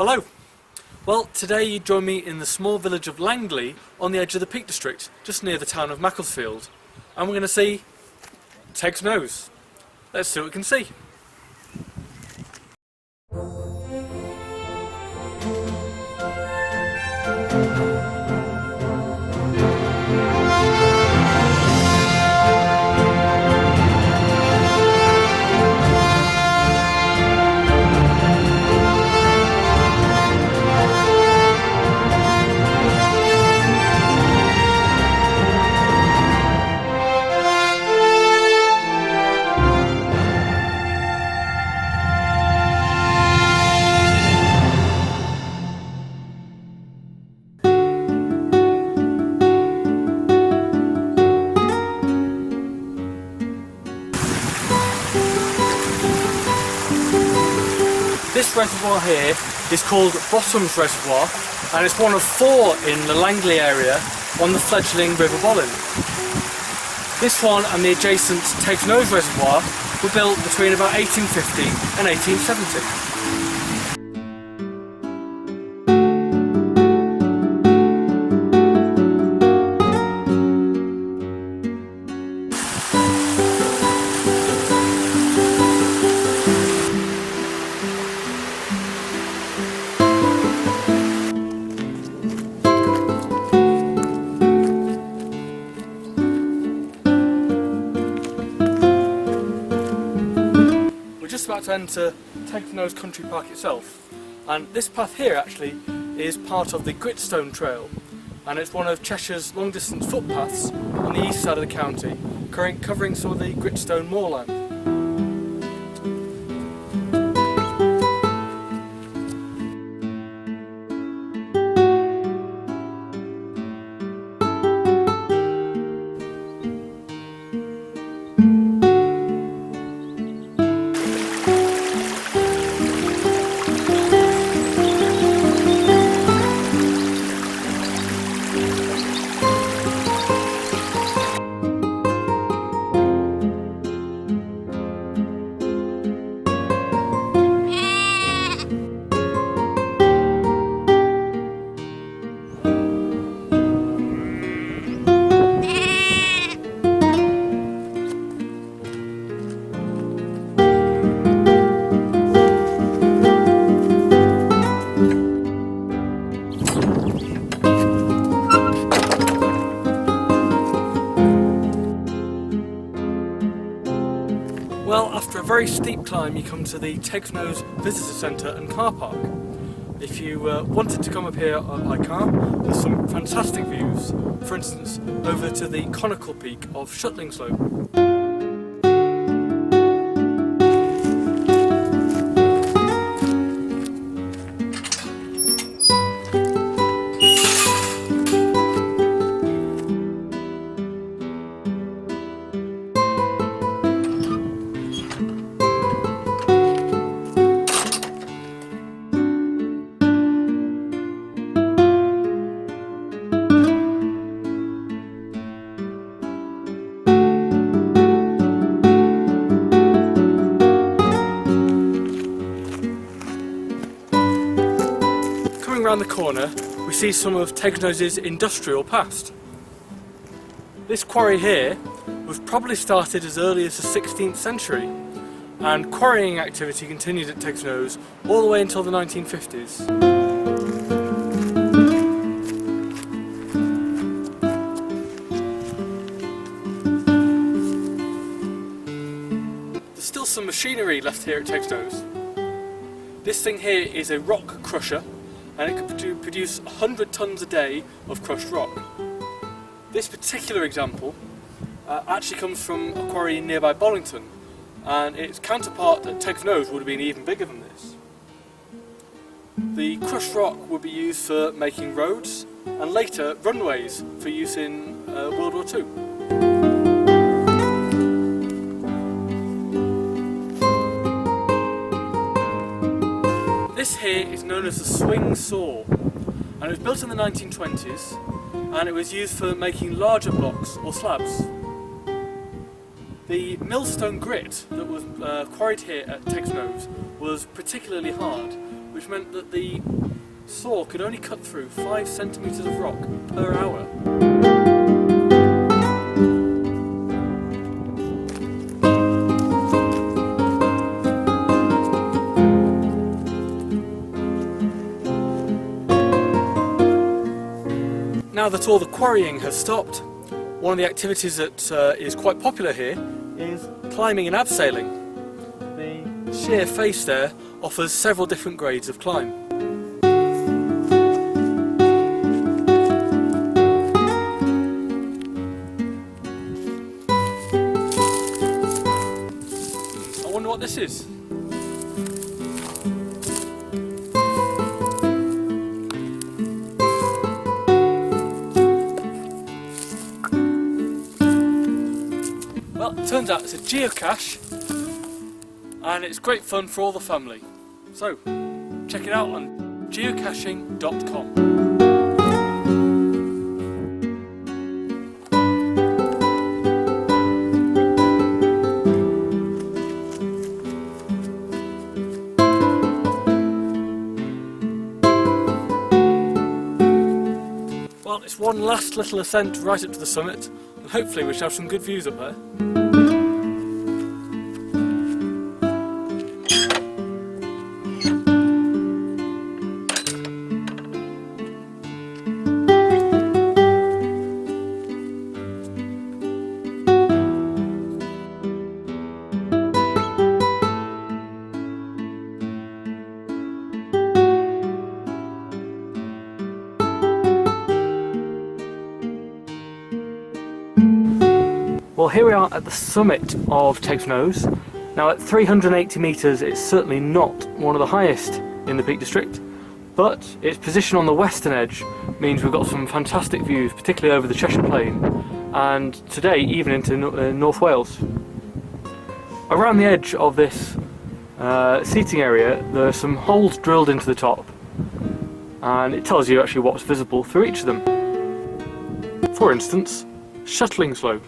Hello! Well, today you join me in the small village of Langley on the edge of the Peak District, just near the town of Macclesfield. And we're going to see Teggs Nose. Let's see what we can see. This reservoir here is called Bottom's Reservoir, and it's one of 4 in the Langley area on the fledgling River Bollin. This one and the adjacent Teggs Nose Reservoir were built between about 1850 and 1870. About to enter Teggs Nose Country Park itself, and this path here actually is part of the Gritstone Trail, and it's one of Cheshire's long distance footpaths on the east side of the county, covering some of the Gritstone moorland. Well, after a very steep climb you come to the Teggs Nose Visitor Centre and Car Park. If you wanted to come up here by car, there's some fantastic views, for instance over to the conical peak of Shuttling Slope. Around the corner we see some of Teggs Nose's industrial past. This quarry here was probably started as early as the 16th century, and quarrying activity continued at Teggs Nose all the way until the 1950s. There's still some machinery left here at Teggs Nose. This thing here is a rock crusher, and it could produce 100 tonnes a day of crushed rock. This particular example actually comes from a quarry nearby Bollington, and its counterpart at Teggs Nose would have been even bigger than this. The crushed rock would be used for making roads and later runways for use in World War II. This here is known as the swing saw, and it was built in the 1920s, and it was used for making larger blocks or slabs. The millstone grit that was quarried here at Teggs Nose was particularly hard, which meant that the saw could only cut through 5 centimetres of rock per hour. Now that all the quarrying has stopped, one of the activities that is quite popular here is climbing and abseiling. The sheer face there offers several different grades of climb. I wonder what this is. Well, it turns out it's a geocache, and it's great fun for all the family. So, check it out on geocaching.com. Well, it's one last little ascent right up to the summit, and hopefully we shall have some good views up there. Well, here we are at the summit of Teggs Nose. Now at 380 metres it's certainly not one of the highest in the Peak District, but its position on the western edge means we've got some fantastic views, particularly over the Cheshire Plain, and today even into North Wales. Around the edge of this seating area there are some holes drilled into the top, and it tells you actually what's visible through each of them. For instance, shuttling slope.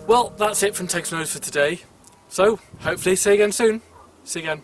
Well, that's it from Teggs Nose for today. So, hopefully see you again soon. See you again.